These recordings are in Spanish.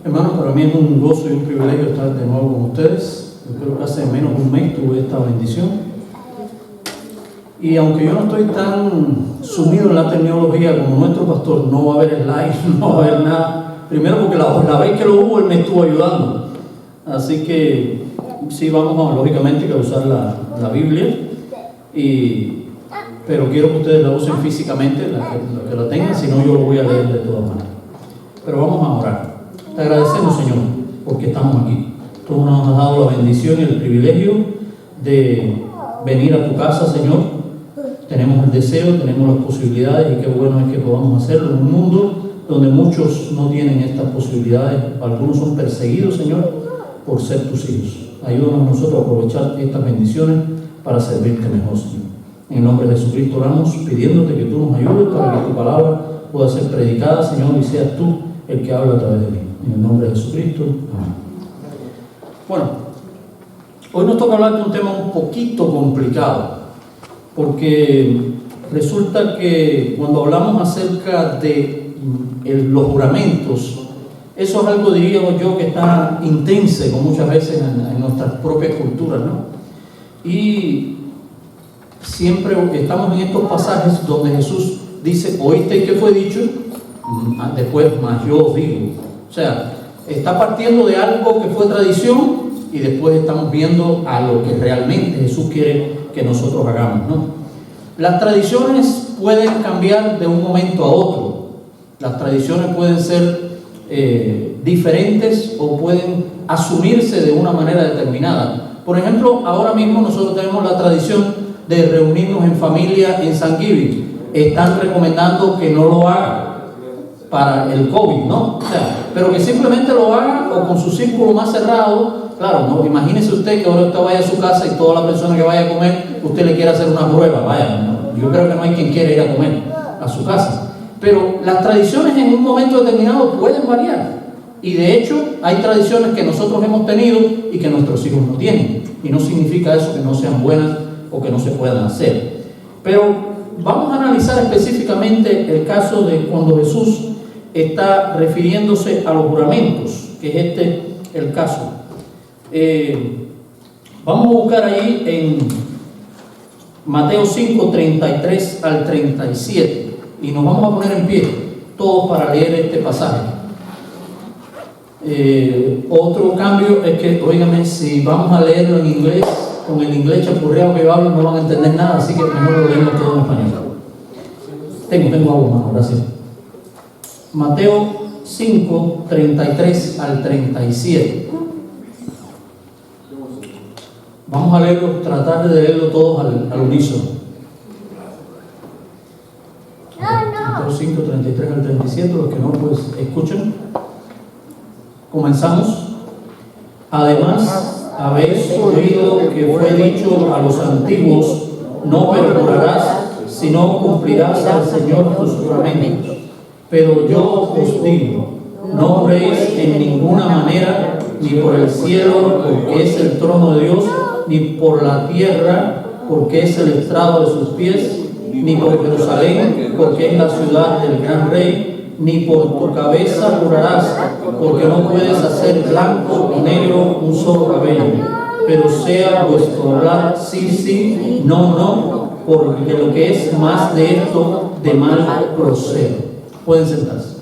Hermanos, para mí es un gozo y un privilegio estar de nuevo con ustedes. Yo creo que hace menos de un mes tuve esta bendición. Y aunque yo no estoy tan sumido en la tecnología como nuestro pastor, no va a haber slide, no va a haber nada. Primero porque la vez que lo hubo, él me estuvo ayudando. Así que sí vamos a, lógicamente, a usar la Biblia. Pero quiero que ustedes la usen físicamente, la que la tengan, si no yo lo voy a leer de todas maneras. Pero vamos a orar. Te agradecemos, Señor, porque estamos aquí. Tú nos has dado la bendición y el privilegio de venir a tu casa, Señor. Tenemos el deseo, tenemos las posibilidades y qué bueno es que podamos hacerlo en un mundo donde muchos no tienen estas posibilidades. Algunos son perseguidos, Señor, por ser tus hijos. Ayúdanos nosotros a aprovechar estas bendiciones para servirte mejor, Señor. En el nombre de Jesucristo oramos pidiéndote que tú nos ayudes para que tu palabra pueda ser predicada, Señor, y seas tú el que habla a través de mí. En el nombre de Jesucristo. Amén. Bueno, hoy nos toca hablar de un tema un poquito complicado, porque resulta que cuando hablamos acerca de los juramentos, eso es algo, diríamos yo, que está intrínseco muchas veces en nuestras propias culturas, ¿no? Y siempre estamos en estos pasajes donde Jesús dice, oísteis que fue dicho, después más yo os digo. O sea, está partiendo de algo que fue tradición y después estamos viendo a lo que realmente Jesús quiere que nosotros hagamos, ¿no? Las tradiciones pueden cambiar de un momento a otro. Las tradiciones pueden ser diferentes o pueden asumirse de una manera determinada. Por ejemplo, ahora mismo nosotros tenemos la tradición de reunirnos en familia en Thanksgiving. Están recomendando que no lo hagan para el COVID, ¿no? O sea, pero que simplemente lo haga o con su círculo más cerrado. Claro, no, imagínese usted que ahora usted vaya a su casa y toda la persona que vaya a comer, usted le quiere hacer una prueba, vaya, ¿no? Yo creo que no hay quien quiera ir a comer a su casa. Pero las tradiciones en un momento determinado pueden variar. Y de hecho, hay tradiciones que nosotros hemos tenido y que nuestros hijos no tienen. Y no significa eso que no sean buenas o que no se puedan hacer. Pero vamos a analizar específicamente el caso de cuando Jesús está refiriéndose a los juramentos, que es el caso. Vamos a buscar ahí en Mateo 5, 33 al 37 y nos vamos a poner en pie todos para leer este pasaje. Otro cambio es que, óigame, si vamos a leerlo en inglés, con el inglés chapurreado que yo hablo no van a entender nada, así que mejor lo leemos todo en español. Tengo algo más, gracias. Mateo 5, 33 al 37. Vamos a leerlo, tratar de leerlo todos al unísono. Mateo 5, 33 al 37, los que no, pues escuchen. Comenzamos. Además, habéis oído que fue dicho a los antiguos, no perjurarás, sino cumplirás al Señor tus juramentos. Pero yo os digo, no juréis en ninguna manera, ni por el cielo, porque es el trono de Dios, ni por la tierra, porque es el estrado de sus pies, ni por Jerusalén, porque es la ciudad del gran rey, ni por tu cabeza jurarás, porque no puedes hacer blanco o negro un solo cabello. Pero sea vuestro hablar sí, sí, no, no, porque lo que es más de esto, de mal procede. Pueden sentarse.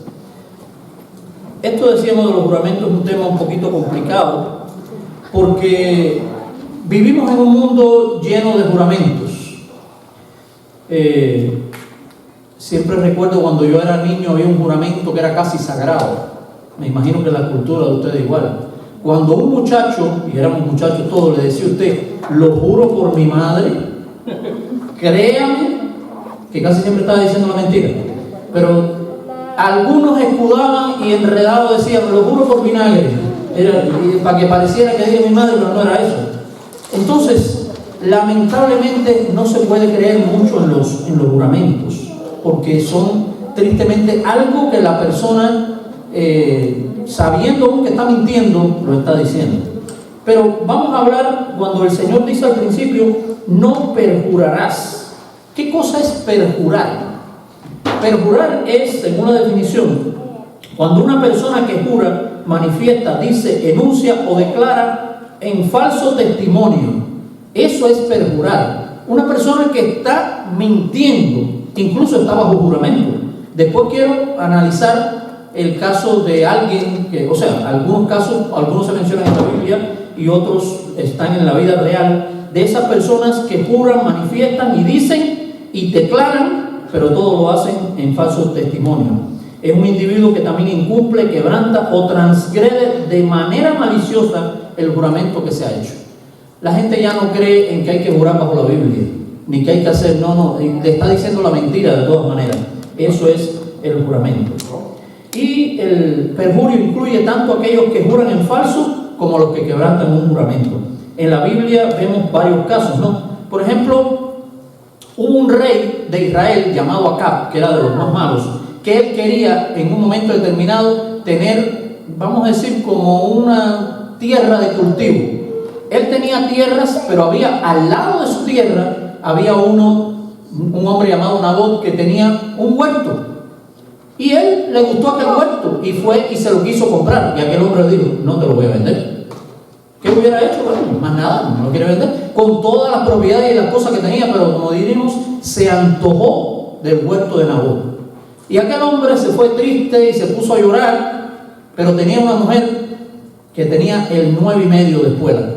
Esto decíamos de los juramentos es un tema un poquito complicado porque vivimos en un mundo lleno de juramentos. Siempre recuerdo cuando yo era niño había un juramento que era casi sagrado. Me imagino que la cultura de ustedes igual. Cuando un muchacho, y éramos muchachos todos, le decía a usted, lo juro por mi madre, créame, que casi siempre estaba diciendo la mentira, pero algunos escudaban y enredados decían, lo juro por vinagre, para que pareciera que decía mi madre, pero no era eso. Entonces, lamentablemente no se puede creer mucho en los juramentos, porque son tristemente algo que la persona, sabiendo que está mintiendo, lo está diciendo. Pero vamos a hablar cuando el Señor dice al principio, no perjurarás. ¿Qué cosa es perjurar? Perjurar es, según la definición, cuando una persona que jura manifiesta, dice, enuncia o declara en falso testimonio. Eso es perjurar. Una persona que está mintiendo, incluso está bajo juramento. Después quiero analizar el caso de alguien que, o sea, algunos casos, algunos se mencionan en la Biblia y otros están en la vida real, de esas personas que juran, manifiestan y dicen y declaran, pero todo lo hacen en falso testimonio. Es un individuo que también incumple, quebranta o transgrede de manera maliciosa el juramento que se ha hecho. La gente ya no cree en que hay que jurar bajo la Biblia, ni que hay que hacer, no, le está diciendo la mentira de todas maneras. Eso es el juramento. Y el perjurio incluye tanto aquellos que juran en falso como los que quebrantan un juramento. En la Biblia vemos varios casos, ¿no? Por ejemplo, hubo un rey de Israel llamado Acab, que era de los más malos, que él quería en un momento determinado tener, vamos a decir, como una tierra de cultivo. Él tenía tierras, pero había al lado de su tierra, había un hombre llamado Nabot que tenía un huerto. Y él le gustó aquel huerto y fue y se lo quiso comprar. Y aquel hombre le dijo, no te lo voy a vender. ¿Qué hubiera hecho? Bueno, más nada, no lo quiere vender. Con todas las propiedades y las cosas que tenía, pero como diríamos, se antojó del huerto de Nabot. Y aquel hombre se fue triste y se puso a llorar, pero tenía una mujer que tenía el 9,5 de escuela.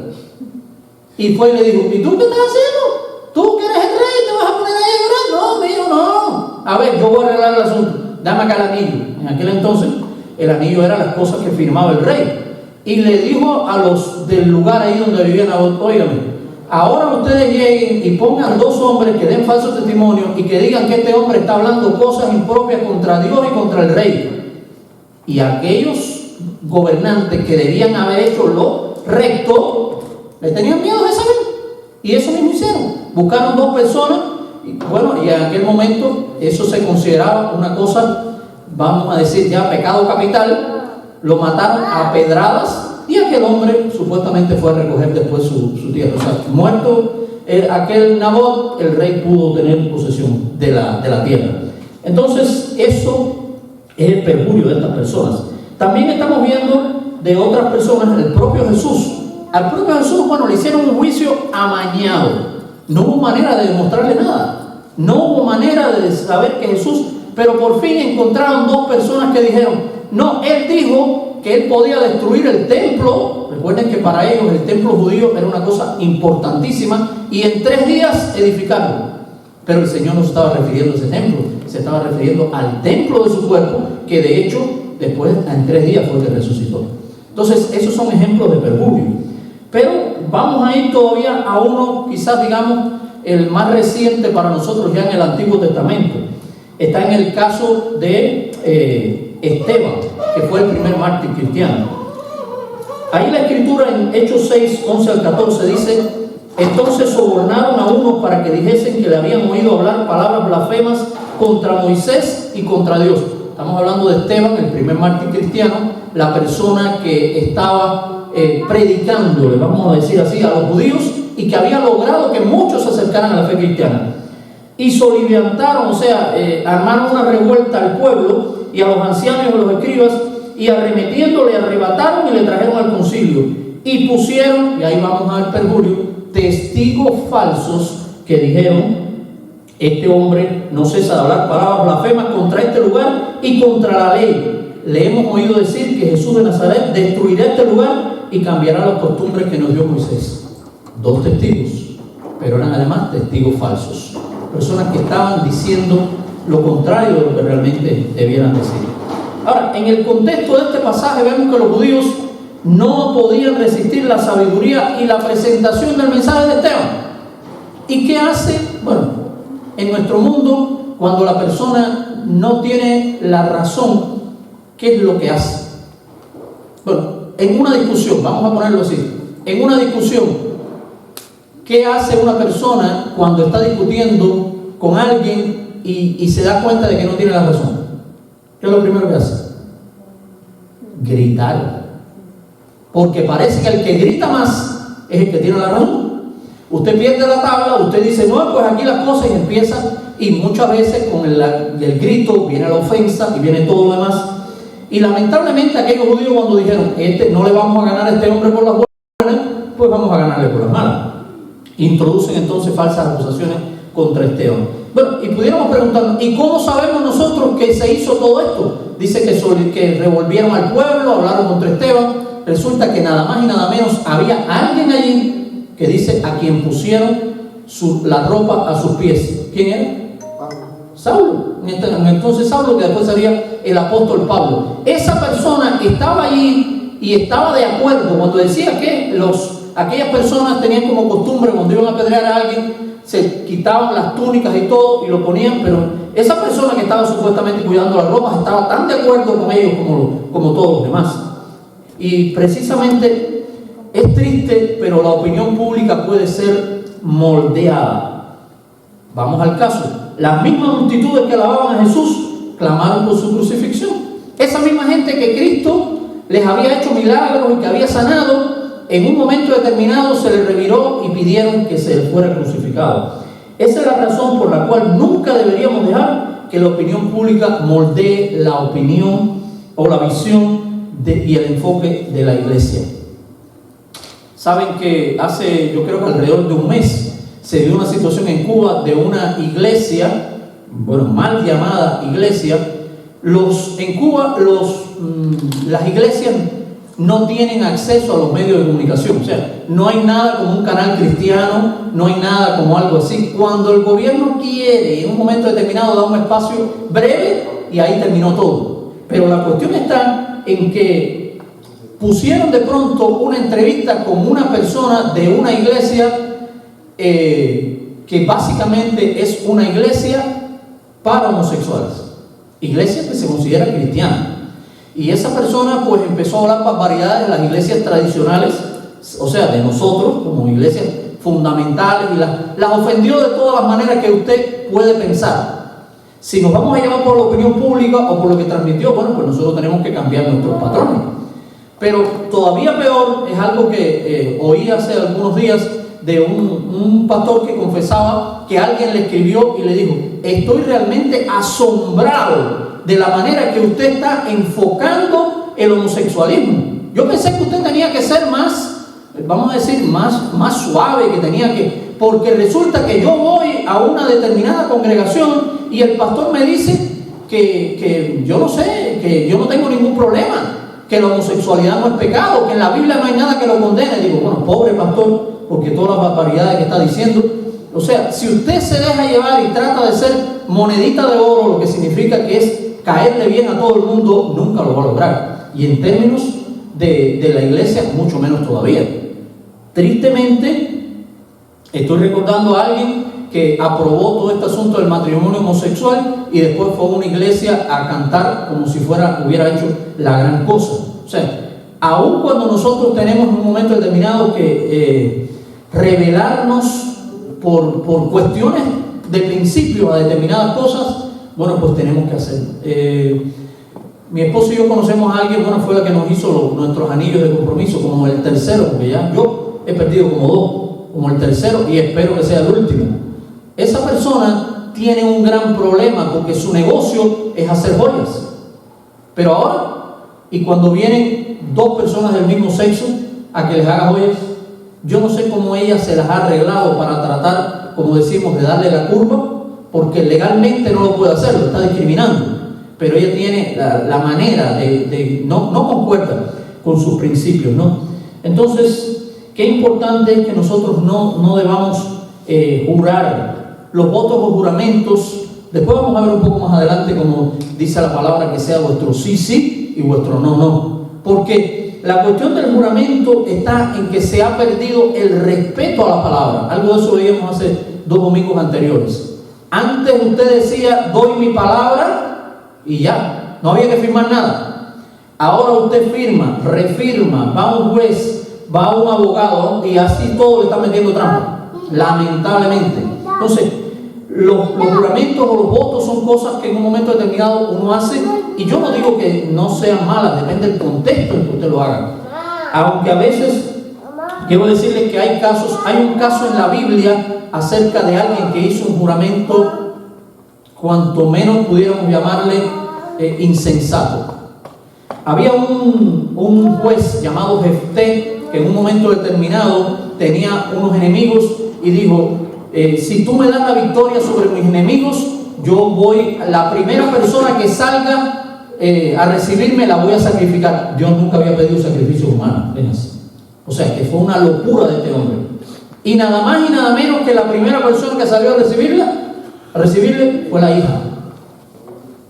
Y fue y le dijo, ¿y tú qué estás haciendo? ¿Tú que eres el rey te vas a poner ahí a llorar? No, mío, no. A ver, yo voy a arreglar el asunto. Dame acá el anillo. En aquel entonces, el anillo era las cosas que firmaba el rey. Y le dijo a los del lugar ahí donde vivían, óigame, ahora ustedes lleguen y pongan 2 hombres que den falso testimonio y que digan que este hombre está hablando cosas impropias contra Dios y contra el rey. Y aquellos gobernantes que debían haber hecho lo recto, le tenían miedo de saber. Y eso mismo hicieron. Buscaron 2 personas y bueno, y en aquel momento eso se consideraba una cosa, vamos a decir ya pecado capital. Lo mataron a pedradas y aquel hombre supuestamente fue a recoger después su tierra. O sea, muerto aquel Nabot, el rey pudo tener posesión de la tierra. Entonces, eso es el perjurio de estas personas. También estamos viendo de otras personas, el propio Jesús. Al propio Jesús, bueno, le hicieron un juicio amañado. No hubo manera de demostrarle nada. No hubo manera de saber que Jesús, pero por fin encontraron 2 personas que dijeron, no, él dijo que él podía destruir el templo. Recuerden que para ellos el templo judío era una cosa importantísima y en 3 días edificarlo. Pero el Señor no se estaba refiriendo a ese templo, se estaba refiriendo al templo de su cuerpo, que de hecho después en 3 días fue que resucitó. Entonces esos son ejemplos de perjurio. Pero vamos a ir todavía a uno, quizás digamos el más reciente para nosotros ya en el Antiguo Testamento. Está en el caso de Esteban, que fue el primer mártir cristiano. Ahí la escritura en Hechos 6, 11 al 14 dice, entonces sobornaron a unos para que dijesen que le habían oído hablar palabras blasfemas contra Moisés y contra Dios. Estamos hablando de Esteban, el primer mártir cristiano, la persona que estaba predicándole, vamos a decir así, a los judíos y que había logrado que muchos se acercaran a la fe cristiana. Y soliviantaron, o sea, armaron una revuelta al pueblo y a los ancianos y a los escribas, y arremetiendo le arrebataron y le trajeron al concilio. Y pusieron, y ahí vamos a ver perjurio, testigos falsos que dijeron, este hombre no cesa de hablar palabras blasfemas contra este lugar y contra la ley. Le hemos oído decir que Jesús de Nazaret destruirá este lugar y cambiará las costumbres que nos dio Moisés. 2 testigos, pero eran además testigos falsos. Personas que estaban diciendo lo contrario de lo que realmente debieran decir. Ahora, en el contexto de este pasaje vemos que los judíos no podían resistir la sabiduría y la presentación del mensaje de Esteban. ¿Y qué hace? Bueno, en nuestro mundo, cuando la persona no tiene la razón, ¿qué es lo que hace? Bueno, en una discusión, vamos a ponerlo así, en una discusión, ¿qué hace una persona cuando está discutiendo con alguien y se da cuenta de que no tiene la razón? ¿Qué es lo primero que hace? Gritar. Porque parece que el que grita más es el que tiene la razón. Usted pierde la tabla, usted dice, no, pues aquí las cosas, y empieza, y muchas veces con el grito viene la ofensa y viene todo lo demás. Y lamentablemente aquellos judíos, cuando dijeron, no le vamos a ganar a este hombre por las buenas, pues vamos a ganarle por las malas. Introducen entonces falsas acusaciones contra Esteban. Bueno, y pudiéramos preguntarnos, ¿y cómo sabemos nosotros que se hizo todo esto? Dice que revolvieron al pueblo, hablaron contra Esteban. Resulta que nada más y nada menos había alguien allí que dice a quien pusieron la ropa a sus pies. ¿Quién era? Saulo. Entonces Saulo, que después sería el apóstol Pablo. Esa persona estaba allí y estaba de acuerdo cuando decía que aquellas personas tenían como costumbre, cuando iban a apedrear a alguien, se quitaban las túnicas y todo y lo ponían, pero esa persona que estaba supuestamente cuidando las ropas estaba tan de acuerdo con ellos como todos los demás. Y precisamente es triste, pero la opinión pública puede ser moldeada. Vamos al caso. Las mismas multitudes que alababan a Jesús clamaron por su crucifixión. Esa misma gente que Cristo les había hecho milagros y que había sanado, en un momento determinado se les reviró y pidieron que se les fuera crucificado. Esa es la razón por la cual nunca deberíamos dejar que la opinión pública moldee la opinión o la visión y el enfoque de la iglesia. Saben que hace, yo creo que alrededor de un mes, se dio una situación en Cuba de una iglesia, mal llamada iglesia. En Cuba las iglesias no tienen acceso a los medios de comunicación, o sea, no hay nada como un canal cristiano, no hay nada como algo así. Cuando el gobierno quiere, en un momento determinado, da un espacio breve y ahí terminó todo. Pero la cuestión está en que pusieron de pronto una entrevista con una persona de una iglesia que básicamente es una iglesia para homosexuales, iglesia que se considera cristiana. Y esa persona pues empezó a hablar barbaridades de las iglesias tradicionales, o sea, de nosotros como iglesias fundamentales, y las ofendió de todas las maneras que usted puede pensar. Si nos vamos a llevar por la opinión pública o por lo que transmitió, bueno, pues nosotros tenemos que cambiar nuestros patrones. Pero todavía peor es algo que oí hace algunos días de un pastor que confesaba que alguien le escribió y le dijo: estoy realmente asombrado de la manera que usted está enfocando el homosexualismo. Yo pensé que usted tenía que ser más, vamos a decir, más suave, que tenía que, porque resulta que yo voy a una determinada congregación y el pastor me dice que yo no sé, que yo no tengo ningún problema, que la homosexualidad no es pecado, que en la Biblia no hay nada que lo condene. Digo, bueno, pobre pastor, porque todas las barbaridades que está diciendo. O sea, si usted se deja llevar y trata de ser monedita de oro, lo que significa que es caerle bien a todo el mundo, nunca lo va a lograr. Y en términos de la iglesia, mucho menos todavía. Tristemente, estoy recordando a alguien que aprobó todo este asunto del matrimonio homosexual y después fue a una iglesia a cantar como si hubiera hecho la gran cosa. O sea, aun cuando nosotros tenemos en un momento determinado que rebelarnos por cuestiones de principio a determinadas cosas, bueno, pues tenemos que hacerlo. Mi esposo y yo conocemos a alguien, fue la que nos hizo nuestros anillos de compromiso, como el tercero, porque ya yo he perdido como dos, como el tercero, y espero que sea el último. Esa persona tiene un gran problema porque su negocio es hacer joyas. Pero ahora, y cuando vienen dos personas del mismo sexo a que les haga joyas, yo no sé cómo ella se las ha arreglado para tratar, como decimos, de darle la curva, porque legalmente no lo puede hacer, lo está discriminando. Pero ella tiene la manera no concuerda con sus principios, ¿no? Entonces, qué importante es que nosotros no debamos jurar. Los votos o juramentos, después vamos a ver un poco más adelante, como dice la palabra, que sea vuestro sí, sí y vuestro no, no. Porque la cuestión del juramento está en que se ha perdido el respeto a la palabra. Algo de eso veíamos hace 2 domingos anteriores. Antes usted decía, doy mi palabra y ya, no había que firmar nada. Ahora usted firma, refirma, va a un juez, va a un abogado y así todo le está metiendo trampa, lamentablemente. Entonces, los juramentos o los votos son cosas que en un momento determinado uno hace, y yo no digo que no sean malas, depende del contexto en que usted lo haga. Aunque a veces, quiero decirles que hay un caso en la Biblia acerca de alguien que hizo un juramento, cuanto menos pudiéramos llamarle insensato. Había un juez llamado Jefté que en un momento determinado tenía unos enemigos y dijo, si tú me das la victoria sobre mis enemigos, yo voy, la primera persona que salga a recibirme la voy a sacrificar. Dios nunca había pedido sacrificio humano. O sea, que fue una locura de este hombre. Y nada más y nada menos que la primera persona que salió a recibirle fue la hija.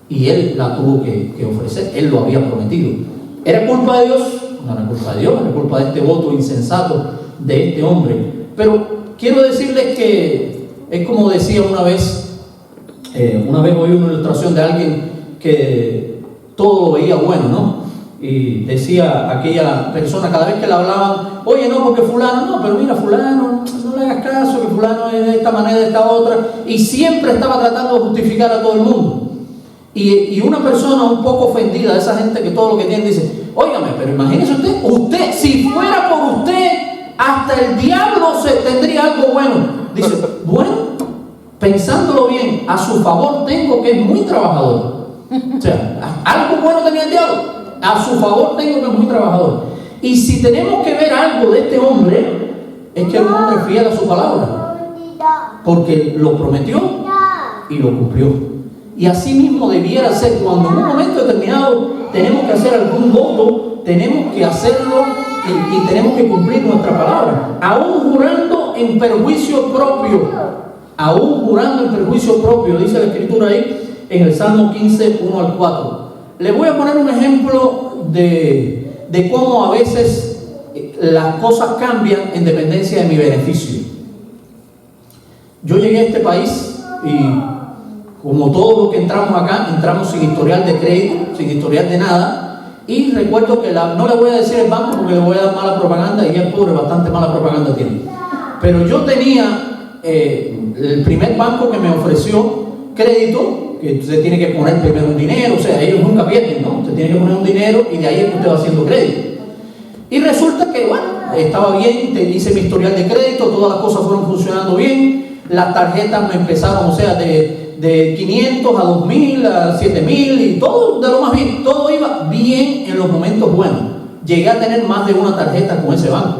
Y él la tuvo que ofrecer, él lo había prometido. ¿Era culpa de Dios? No era culpa de Dios, era culpa de este voto insensato de este hombre. Pero quiero decirles que es como decía una vez oí una ilustración de alguien que todo lo veía bueno, ¿no? Y decía aquella persona, cada vez que le hablaban, oye, no, porque fulano, no, pero mira, fulano, no le hagas caso, que fulano es de esta manera, de esta otra, y siempre estaba tratando de justificar a todo el mundo. Y una persona un poco ofendida, de esa gente que todo lo que tiene, dice, óigame, pero imagínese usted, si fuera por usted, hasta el diablo tendría algo bueno. Dice, bueno, pensándolo bien, a su favor tengo que es muy trabajador. O sea, algo bueno tenía el diablo, a su favor tengo que es muy trabajador. Y si tenemos que ver algo de este hombre, es que es un hombre fiel a su palabra, porque lo prometió y lo cumplió. Y así mismo debiera ser cuando en un momento determinado tenemos que hacer algún voto, tenemos que hacerlo y tenemos que cumplir nuestra palabra, aún jurando en perjuicio propio. Aún jurando en perjuicio propio, dice la Escritura ahí en el Salmo 15, 1 al 4. Les voy a poner un ejemplo de cómo a veces las cosas cambian en dependencia de mi beneficio. Yo llegué a este país y como todos los que entramos acá, entramos sin historial de crédito, sin historial de nada. Y recuerdo que no le voy a decir el banco porque le voy a dar mala propaganda, y el pobre bastante mala propaganda tiene. Pero yo tenía el primer banco que me ofreció crédito, que usted tiene que poner primero un dinero, o sea, ellos nunca pierden, ¿no? Usted tiene que poner un dinero y de ahí es que usted va haciendo crédito. Y resulta que, bueno, estaba bien, hice mi historial de crédito, todas las cosas fueron funcionando bien, las tarjetas me empezaron, o sea, de 500 a 2000, a 7000 y todo de lo más bien, todo iba bien en los momentos buenos. Llegué a tener más de una tarjeta con ese banco.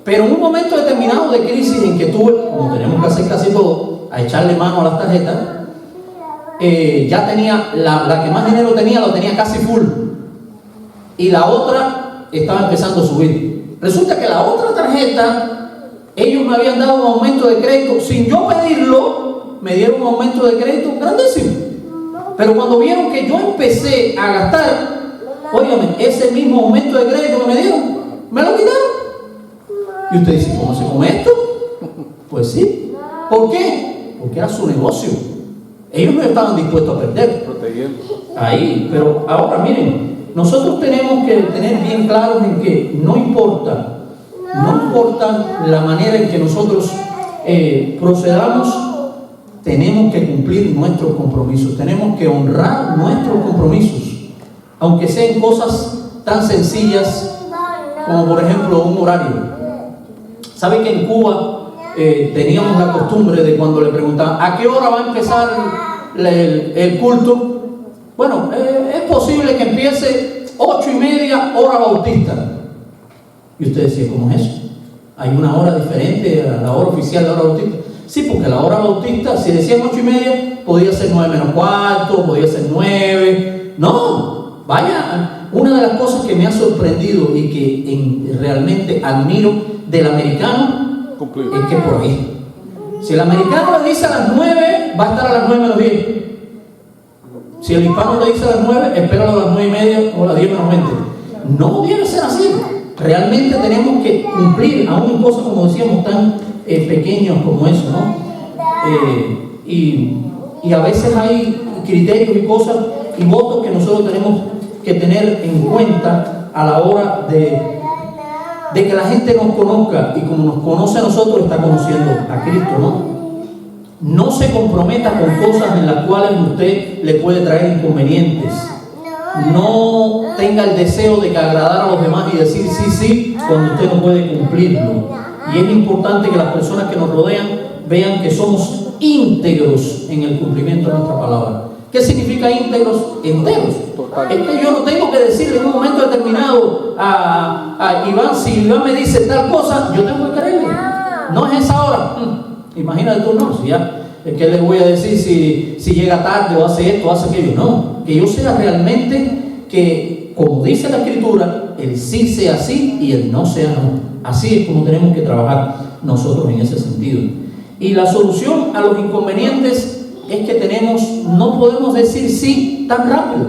Pero en un momento determinado de crisis en que tuve, como tenemos que hacer casi todo, a echarle mano a las tarjetas, ya tenía, la que más dinero tenía, lo tenía casi full. Y la otra estaba empezando a subir. Resulta que la otra tarjeta, ellos me habían dado un aumento de crédito sin yo pedirlo. Me dieron un aumento de crédito grandísimo. Pero cuando vieron que yo empecé a gastar, óigame, ese mismo aumento de crédito que me dieron, me lo quitaron. Y usted dice, ¿cómo se come esto? Pues sí. ¿Por qué? Porque era su negocio. Ellos no estaban dispuestos a perder. Protegiendo. Ahí, pero ahora miren, nosotros tenemos que tener bien claros en que no importa la manera en que nosotros procedamos, tenemos que cumplir nuestros compromisos, tenemos que honrar nuestros compromisos, aunque sean cosas tan sencillas como por ejemplo un horario. ¿Sabe que en Cuba teníamos la costumbre de cuando le preguntaban ¿a qué hora va a empezar el culto? Bueno, es posible que empiece 8:30 hora bautista. Y usted decía, ¿cómo es eso? ¿Hay una hora diferente a la hora oficial de la hora bautista? Sí, porque la hora bautista, si decían 8:30, podía ser 9:45, podía ser 9. No, vaya, una de las cosas que me ha sorprendido y que realmente admiro del americano es que por ahí. Si el americano le dice a las 9, va a estar a las 9:10. Si el hispano le dice a las 9, espéralo a las 9:30 o a las 10:20. No debe ser así. Realmente tenemos que cumplir, aún en cosas, como decíamos, tan pequeños como eso, ¿no? Y a veces hay criterios y cosas y votos que nosotros tenemos que tener en cuenta a la hora de que la gente nos conozca, y como nos conoce a nosotros, está conociendo a Cristo, ¿no? No se comprometa con cosas en las cuales usted le puede traer inconvenientes. No tenga el deseo de agradar a los demás y decir sí cuando usted no puede cumplirlo. Y es importante que las personas que nos rodean vean que somos íntegros en el cumplimiento de nuestra palabra. ¿Qué significa íntegros? Enteros. Es que yo no tengo que decirle en un momento determinado a Iván, si Iván me dice tal cosa, yo tengo que creerle. No es esa hora. Imagínate tú, no, si ya, ¿qué le voy a decir si llega tarde o hace esto o hace aquello? No, que yo sea realmente que, como dice la Escritura, el sí sea sí y el no sea no. Así es como tenemos que trabajar nosotros en ese sentido. Y la solución a los inconvenientes es que no podemos decir sí tan rápido.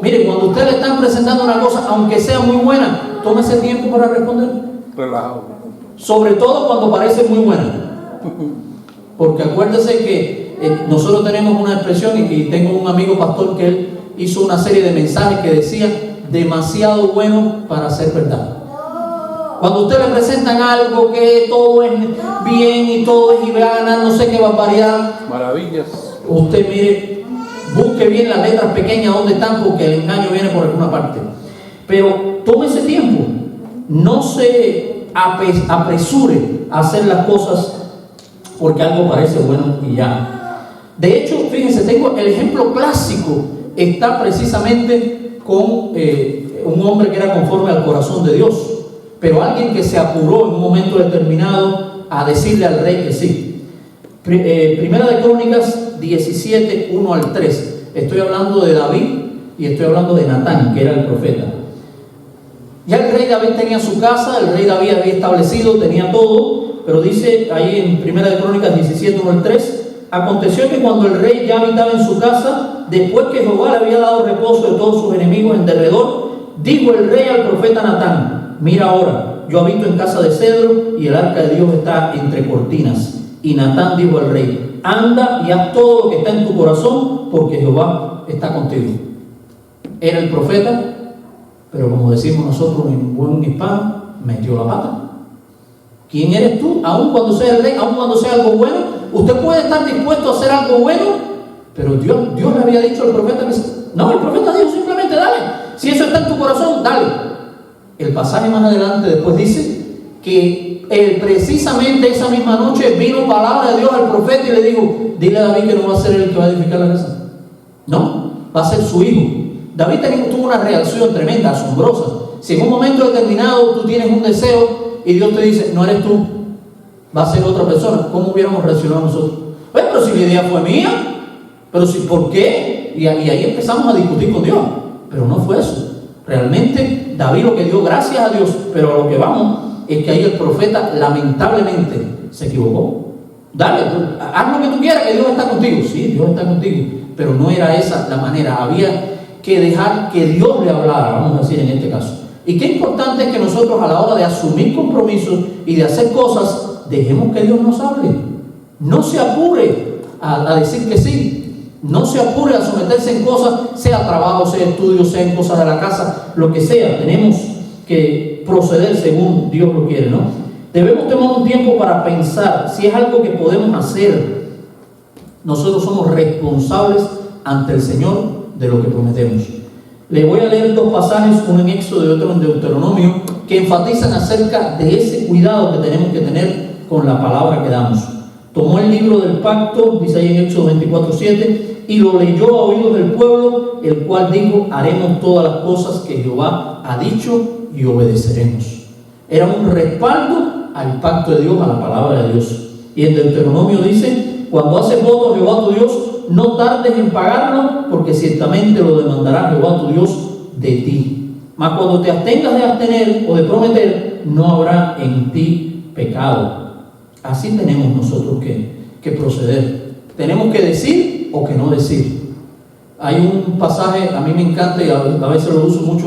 Mire, cuando usted le están presentando una cosa, aunque sea muy buena, tómese tiempo para responder. Relajado. Sobre todo cuando parece muy buena. Porque acuérdese que nosotros tenemos una expresión, y tengo un amigo pastor que él hizo una serie de mensajes que decía: demasiado bueno para ser verdad. Cuando a usted le presentan algo que todo es bien y todo es gana, no sé qué barbaridad, maravillas, usted mire, busque bien las letras pequeñas donde están, porque el engaño viene por alguna parte. Pero tome ese tiempo, no se apresure a hacer las cosas porque algo parece bueno y ya. De hecho, fíjense, tengo el ejemplo clásico, está precisamente con un hombre que era conforme al corazón de Dios, pero alguien que se apuró en un momento determinado a decirle al rey que sí. Primera de Crónicas 17, 1 al 3. Estoy hablando de David y estoy hablando de Natán, que era el profeta. Ya el rey David tenía su casa, el rey David había establecido, tenía todo, pero dice ahí en Primera de Crónicas 17, 1 al 3, aconteció que cuando el rey ya habitaba en su casa, después que Jehová le había dado reposo de todos sus enemigos en derredor, dijo el rey al profeta Natán: mira ahora, yo habito en casa de cedro y el arca de Dios está entre cortinas. Y Natán dijo al rey: anda y haz todo lo que está en tu corazón, porque Jehová está contigo. Era el profeta, pero como decimos nosotros en buen hispano, metió la pata. ¿Quién eres tú? Aun cuando sea el rey, aun cuando sea algo bueno, usted puede estar dispuesto a hacer algo bueno, pero Dios le había dicho al profeta que no, el profeta dijo simplemente: dale, si eso está en tu corazón, dale. El pasaje más adelante después dice que precisamente esa misma noche vino palabra de Dios al profeta y le dijo: dile a David que no va a ser él el que va a edificar la casa, no, va a ser su hijo. David tuvo una reacción tremenda, asombrosa. Si en un momento determinado tú tienes un deseo y Dios te dice: no eres tú, va a ser otra persona, ¿cómo hubiéramos reaccionado nosotros? Bueno, pero si la idea fue mía, pero si, ¿por qué? Y ahí empezamos a discutir con Dios, pero no fue eso. Realmente David lo que dio gracias a Dios, pero a lo que vamos es que ahí el profeta lamentablemente se equivocó. Dale, haz lo que tú quieras, que Dios está contigo. Sí, Dios está contigo, pero no era esa la manera. Había que dejar que Dios le hablara, vamos a decir en este caso. Y qué importante es que nosotros, a la hora de asumir compromisos y de hacer cosas, dejemos que Dios nos hable. No se apure a decir que sí. No se apure a someterse en cosas, sea trabajo, sea estudio, sea en cosas de la casa, lo que sea. Tenemos que proceder según Dios lo quiere, ¿no? Debemos tomar un tiempo para pensar si es algo que podemos hacer. Nosotros somos responsables ante el Señor de lo que prometemos. Le voy a leer dos pasajes, uno en Éxodo y otro en Deuteronomio, que enfatizan acerca de ese cuidado que tenemos que tener con la palabra que damos. Tomó el libro del pacto, dice ahí en Éxodo 24:7, y lo leyó a oídos del pueblo, el cual dijo: haremos todas las cosas que Jehová ha dicho y obedeceremos. Era un respaldo al pacto de Dios, a la palabra de Dios. Y en Deuteronomio dice: cuando haces voto a Jehová tu Dios, no tardes en pagarlo, porque ciertamente lo demandará Jehová tu Dios de ti. Mas cuando te abstengas de abstener o de prometer, no habrá en ti pecado. Así tenemos nosotros que proceder. Tenemos que decir o que no decir. Hay un pasaje, a mí me encanta y a veces lo uso mucho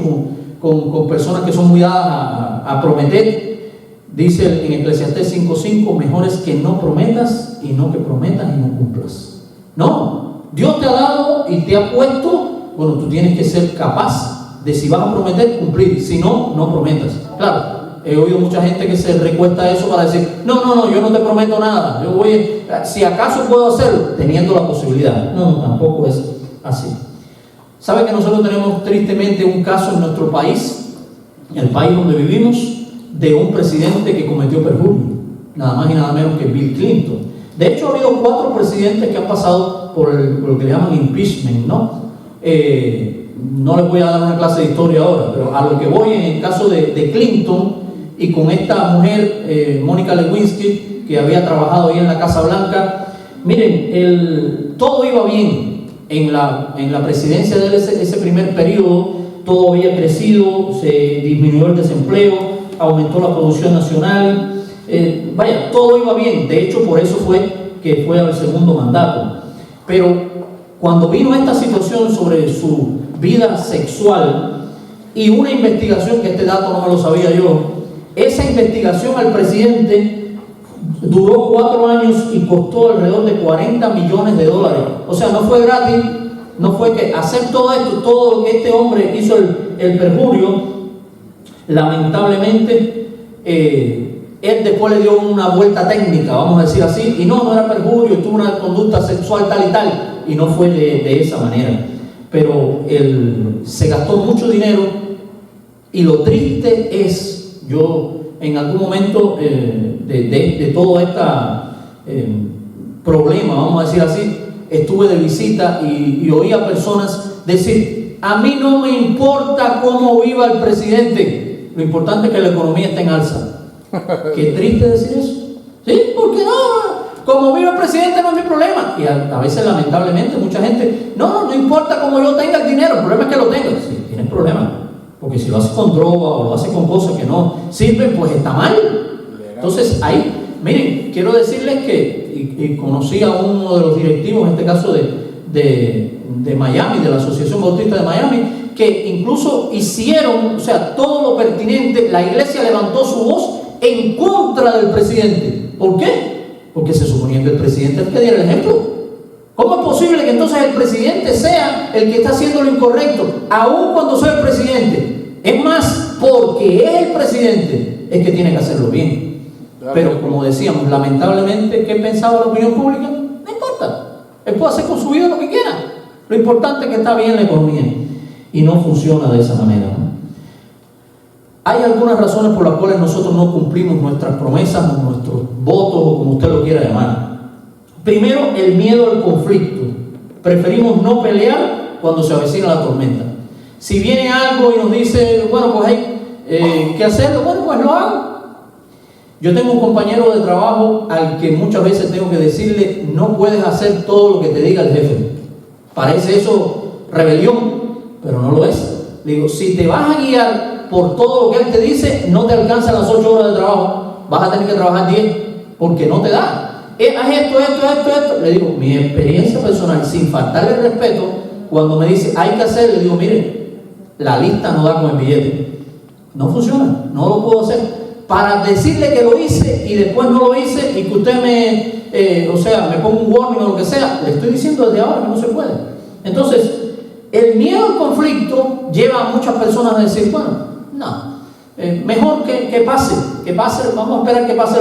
con personas que son muy dadas a prometer. Dice en Eclesiastés 5:5: mejor es que no prometas y no que prometas y no cumplas. No, Dios te ha dado y te ha puesto, bueno, tú tienes que ser capaz de, si vas a prometer, cumplir. Si no, no prometas. Claro, he oído mucha gente que se recuesta a eso para decir: no, yo no te prometo nada, yo voy, si acaso puedo hacerlo, teniendo la posibilidad. No, tampoco es así. ¿Sabe que nosotros tenemos tristemente un caso en nuestro país, en el país donde vivimos, de un presidente que cometió perjurio? Nada más y nada menos que Bill Clinton. De hecho, ha habido 4 presidentes que han pasado por lo que le llaman impeachment, ¿no? No les voy a dar una clase de historia ahora, pero a lo que voy en el caso de Clinton y con esta mujer, Mónica Lewinsky, que había trabajado ahí en la Casa Blanca. Miren, todo iba bien en la presidencia de ese primer periodo, todo había crecido, se disminuyó el desempleo, aumentó la producción nacional, todo iba bien. De hecho, por eso fue que fue al segundo mandato. Pero cuando vino esta situación sobre su vida sexual y una investigación, que este dato no me lo sabía yo, esa investigación al presidente duró 4 años y costó alrededor de $40 millones. O sea, no fue gratis, no fue que hacer todo esto, todo lo que este hombre hizo el perjurio. Lamentablemente, él después le dio una vuelta técnica, vamos a decir así, y no era perjurio, tuvo una conducta sexual tal y tal, y no fue de esa manera. Pero él se gastó mucho dinero, y lo triste es, yo en algún momento de todo este problema, vamos a decir así, estuve de visita y oí a personas decir: a mí no me importa cómo viva el presidente, lo importante es que la economía esté en alza. Qué triste decir eso. ¿Sí? Porque no, como vive el presidente no es mi problema. Y a veces, lamentablemente, mucha gente, no importa cómo yo tenga el dinero, el problema es que lo tenga. Sí, tienes problema, porque si lo hace con droga o lo hace con cosas que no sirven, pues está mal. Entonces ahí, miren, quiero decirles que, y conocí a uno de los directivos, en este caso de Miami, de la Asociación Bautista de Miami, que incluso hicieron, o sea, todo lo pertinente. La iglesia levantó su voz en contra del presidente. ¿Por qué? Porque se suponía que el presidente es el que diera el ejemplo. ¿Cómo es posible que entonces el presidente sea el que está haciendo lo incorrecto, aun cuando sea el presidente? Es más, porque es el presidente, es que tiene que hacerlo bien. Pero como decíamos, lamentablemente, ¿qué pensaba la opinión pública? No importa. Él puede hacer con su vida lo que quiera. Lo importante es que está bien la economía. Y no funciona de esa manera, ¿no? Hay algunas razones por las cuales nosotros no cumplimos nuestras promesas o nuestros votos, o como usted lo quiera llamar. Primero, el miedo al conflicto. Preferimos no pelear cuando se avecina la tormenta. Si viene algo y nos dice, bueno, pues hay que hacerlo, bueno, pues lo hago. Yo tengo un compañero de trabajo al que muchas veces tengo que decirle: no puedes hacer todo lo que te diga el jefe. Parece eso rebelión, pero no lo es. Le digo: si te vas a guiar por todo lo que él te dice, no te alcanzan las 8 horas de trabajo, vas a tener que trabajar 10, porque no te da. Haz esto. Le digo, mi experiencia personal, sin faltarle el respeto, cuando me dice hay que hacer, le digo: mire, la lista no da con el billete. No funciona, no lo puedo hacer. Para decirle que lo hice y después no lo hice, y que usted me ponga un warning o lo que sea, le estoy diciendo desde ahora que no se puede. Entonces, el miedo al conflicto lleva a muchas personas a decir: bueno, no, mejor que pase, vamos a esperar que pase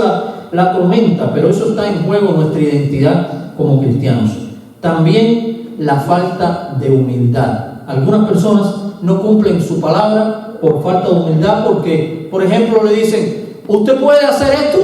la tormenta. Pero eso está en juego, nuestra identidad como cristianos. También la falta de humildad. Algunas personas no cumplen su palabra por falta de humildad, porque, por ejemplo, le dicen: ¿usted puede hacer esto?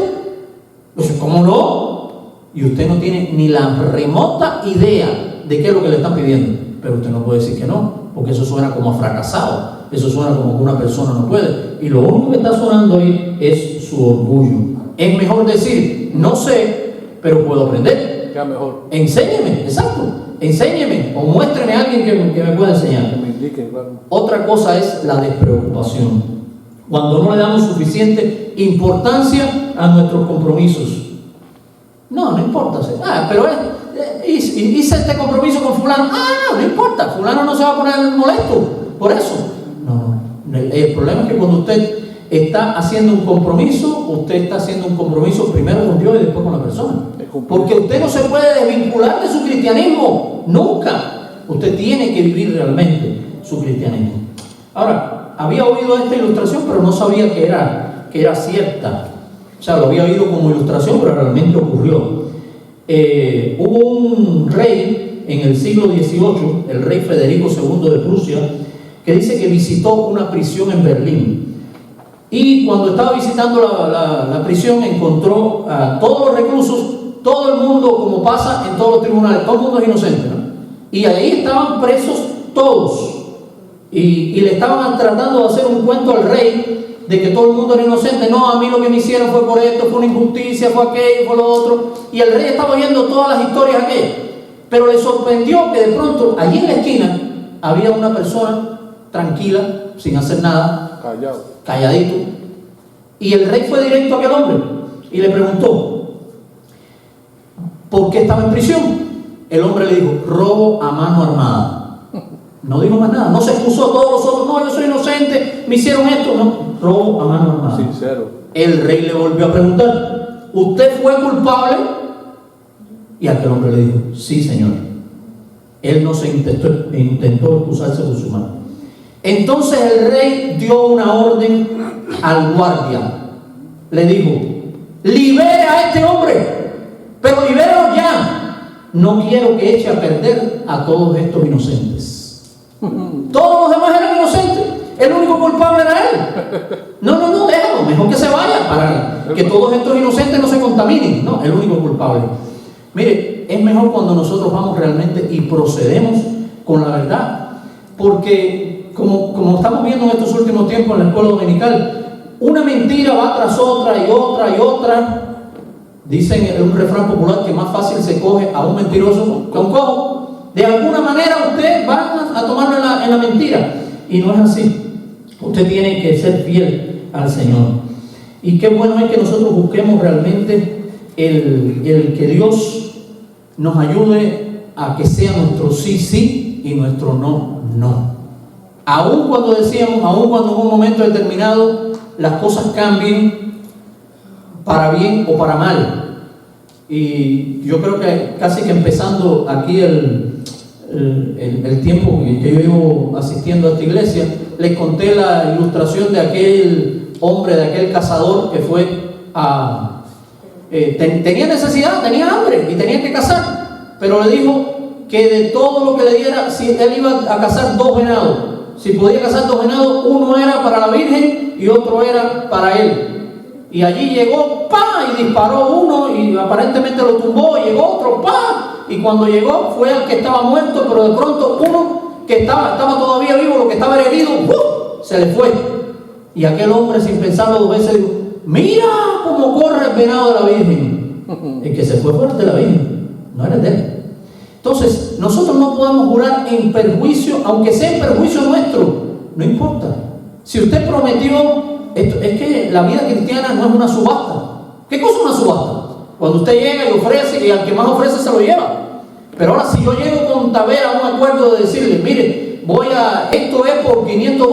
Pues, ¿cómo no? Y usted no tiene ni la remota idea de qué es lo que le están pidiendo. Pero usted no puede decir que no, porque eso suena como a fracasado, eso suena como que una persona no puede. Y lo único que está sonando ahí es su orgullo. Es mejor decir: no sé, pero puedo aprender. Ya mejor. Enséñeme, exacto. Enséñeme o muéstreme a alguien que me pueda enseñar. Que me indique, claro. Otra cosa es la despreocupación. Cuando no le damos suficiente importancia a nuestros compromisos. No importa. Pero hice este compromiso con fulano. No importa. Fulano no se va a poner molesto por eso. No. El problema es que cuando usted está haciendo un compromiso, usted está haciendo un compromiso primero con Dios y después con la persona. Porque usted no se puede desvincular de su cristianismo. Nunca. Usted tiene que vivir realmente su cristianismo. Ahora, había oído esta ilustración, pero no sabía que era cierta. O sea, lo había oído como ilustración, pero realmente ocurrió. Hubo un rey en el siglo XVIII, el rey Federico II de Prusia, que dice que visitó una prisión en Berlín. Y cuando estaba visitando la prisión, encontró a todos los reclusos todo el mundo, como pasa en todos los tribunales, todo el mundo es inocente, ¿no? Y ahí estaban presos todos. Y le estaban tratando de hacer un cuento al rey de que todo el mundo era inocente. No, a mí lo que me hicieron fue por esto, fue una injusticia, fue aquello, fue lo otro. Y el rey estaba oyendo todas las historias aquellas. Pero le sorprendió que de pronto, allí en la esquina, había una persona tranquila, sin hacer nada, calladito. Y el rey fue directo a aquel hombre y le preguntó, ¿por qué estaba en prisión? El hombre le dijo, robo a mano armada. No dijo más nada, no se excusó. Todos los otros, no, yo soy inocente, me hicieron esto. No, robo a mano armada. Sincero. El rey le volvió a preguntar, ¿usted fue culpable? Y aquel hombre le dijo, sí, señor. Él no se intentó excusarse por su mano. Entonces el rey dio una orden al guardia. Le dijo, libere a este hombre, pero libéralo ya. No quiero que eche a perder a todos estos inocentes. Todos los demás eran inocentes. El único culpable era él. No, déjalo, mejor que se vaya para que todos estos inocentes no se contaminen. No, el único culpable. Mire, es mejor cuando nosotros vamos realmente y procedemos con la verdad. Porque como estamos viendo en estos últimos tiempos en la escuela dominical, una mentira va tras otra y otra y otra. Dicen en un refrán popular que más fácil se coge a un mentiroso que a un cojo. De alguna manera usted va a tomarlo en la mentira. Y no es así. Usted tiene que ser fiel al Señor. Y qué bueno es que nosotros busquemos realmente el que Dios nos ayude a que sea nuestro sí, sí y nuestro no, no. Aun cuando decíamos, aun cuando en un momento determinado las cosas cambien para bien o para mal. Y yo creo que casi que empezando aquí el tiempo que yo llevo asistiendo a esta iglesia, les conté la ilustración de aquel hombre, de aquel cazador que fue a... tenía necesidad, tenía hambre y tenía que cazar, pero le dijo que de todo lo que le diera, si él iba a cazar 2 venados, si podía cazar 2 venados, uno era para la Virgen y otro era para él. Y allí llegó, ¡pa! Y disparó uno y aparentemente lo tumbó, y llegó otro, ¡pa! Y cuando llegó fue el que estaba muerto, pero de pronto uno que estaba todavía vivo, lo que estaba herido, se le fue. Y aquel hombre, sin pensarlo 2 veces, dijo, mira cómo corre el venado de la Virgen. El que se fue de la Virgen, no era de él. Entonces, nosotros no podemos jurar en perjuicio, aunque sea en perjuicio nuestro, no importa. Si usted prometió, es que la vida cristiana no es una subasta. ¿Qué cosa es una subasta? Cuando usted llega y ofrece, y al que más ofrece se lo lleva. Pero ahora, si yo llego con Tavera a un acuerdo de decirle, mire, esto es por $500,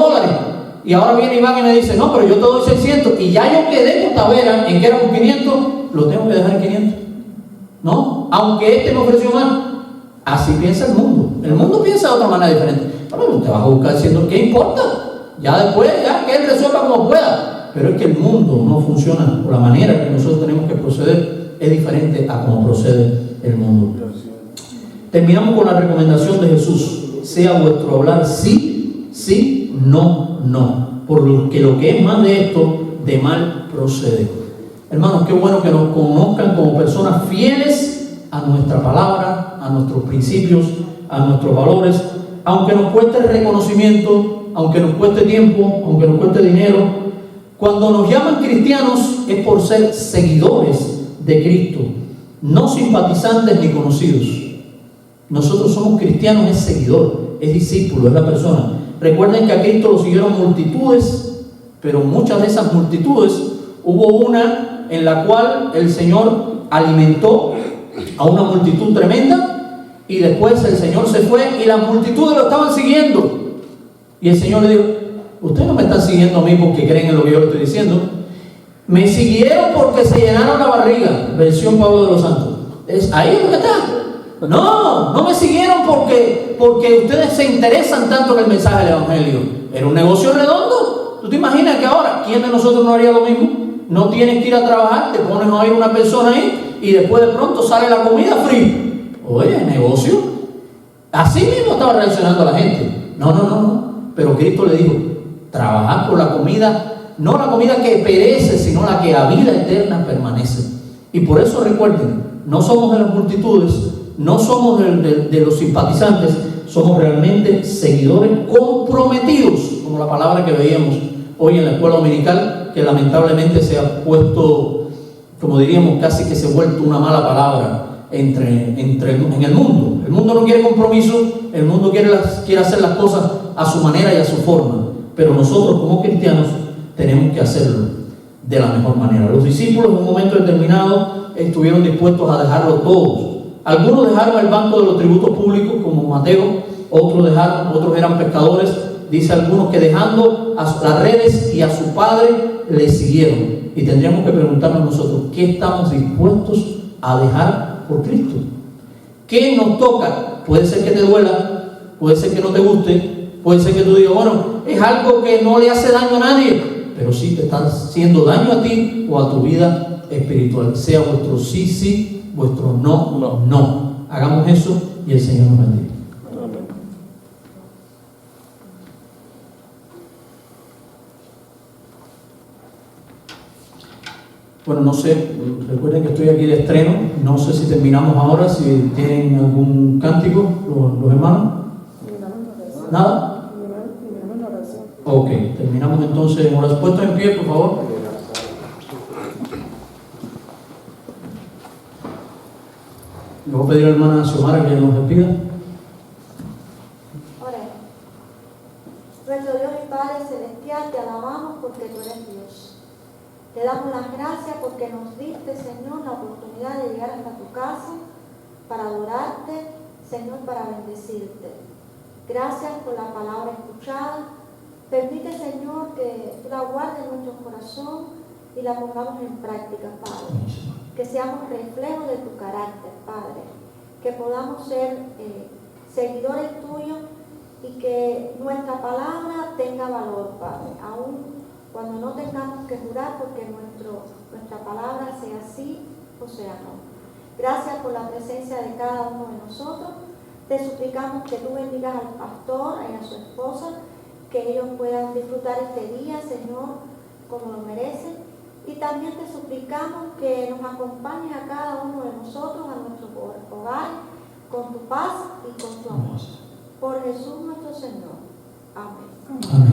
y ahora viene Iván y me dice, no, pero yo te doy 600, y ya yo quedé con Tavera en que era por 500, lo tengo que dejar en 500. ¿No? Aunque este me ofreció más. Así piensa el mundo. El mundo piensa de otra manera diferente. Pero usted va a buscar diciendo, ¿qué importa? Ya después, ya que él resuelva como pueda. Pero es que el mundo no funciona por la manera que nosotros tenemos que proceder. Es diferente a cómo procede el mundo. Terminamos con la recomendación de Jesús. Sea vuestro hablar sí, sí, no, no. Porque lo que es más de esto, de mal procede. Hermanos, qué bueno que nos conozcan como personas fieles a nuestra palabra, a nuestros principios, a nuestros valores, aunque nos cueste reconocimiento, aunque nos cueste tiempo, aunque nos cueste dinero. Cuando nos llaman cristianos es por ser seguidores de Cristo, no simpatizantes ni conocidos. Nosotros somos cristianos, es seguidor, es discípulo, es la persona. Recuerden que a Cristo lo siguieron multitudes, pero muchas de esas multitudes, hubo una en la cual el Señor alimentó a una multitud tremenda, y después el Señor se fue y las multitudes lo estaban siguiendo. Y el Señor le dijo, ustedes no me están siguiendo a mí porque creen en lo que yo les estoy diciendo. Me siguieron porque se llenaron la barriga. Versión Pablo de los Santos. Ahí es lo que está. No me siguieron porque ustedes se interesan tanto en el mensaje del Evangelio. Era un negocio redondo. ¿Tú te imaginas que ahora, quién de nosotros no haría lo mismo? No tienes que ir a trabajar, te pones a ir una persona ahí y después de pronto sale la comida free. Oye, negocio. Así mismo estaba reaccionando la gente. No. Pero Cristo le dijo, trabajad por la comida, no la comida que perece, sino la que a vida eterna permanece. Y por eso recuerden, no somos de las multitudes, no somos de los simpatizantes, somos realmente seguidores comprometidos, como la palabra que veíamos hoy en la escuela dominical, que lamentablemente se ha puesto, como diríamos, casi que se ha vuelto una mala palabra en el mundo. El mundo no quiere compromiso, el mundo quiere hacer las cosas a su manera y a su forma, pero nosotros como cristianos tenemos que hacerlo de la mejor manera. Los discípulos en un momento determinado estuvieron dispuestos a dejarlo todos. Algunos dejaron el banco de los tributos públicos, como Mateo, otros eran pescadores. Dice algunos que dejando las redes y a su padre le siguieron. Y tendríamos que preguntarnos nosotros, ¿qué estamos dispuestos a dejar por Cristo? ¿Qué nos toca? Puede ser que te duela, puede ser que no te guste, puede ser que tú digas, bueno, es algo que no le hace daño a nadie, pero sí te está haciendo daño a ti o a tu vida espiritual. Sea vuestro sí, sí, vuestro no, no, no. Hagamos eso y el Señor nos bendiga. Bueno, no sé, recuerden que estoy aquí de estreno, no sé si terminamos ahora, si tienen algún cántico los hermanos. ¿Nada? Ok, terminamos entonces en oración. Puestos en pie, por favor. Le voy a pedir a la hermana Xiomara que nos despida. Oremos. Nuestro Dios y Padre Celestial, te alabamos porque tú eres Dios. Te damos las gracias porque nos diste, Señor, la oportunidad de llegar hasta tu casa para adorarte, Señor, para bendecirte. Gracias por la palabra escuchada. Permite, Señor, que tú la guardes en nuestro corazón y la pongamos en práctica, Padre. Que seamos reflejos de tu carácter, Padre. Que podamos ser seguidores tuyos y que nuestra palabra tenga valor, Padre. Aún cuando no tengamos que jurar, porque nuestra palabra sea sí o sea no. Gracias por la presencia de cada uno de nosotros. Te suplicamos que tú bendigas al pastor y a su esposa, que ellos puedan disfrutar este día, Señor, como lo merecen. Y también te suplicamos que nos acompañes a cada uno de nosotros, a nuestro hogar, con tu paz y con tu amor. Por Jesús nuestro Señor. Amén. Amén.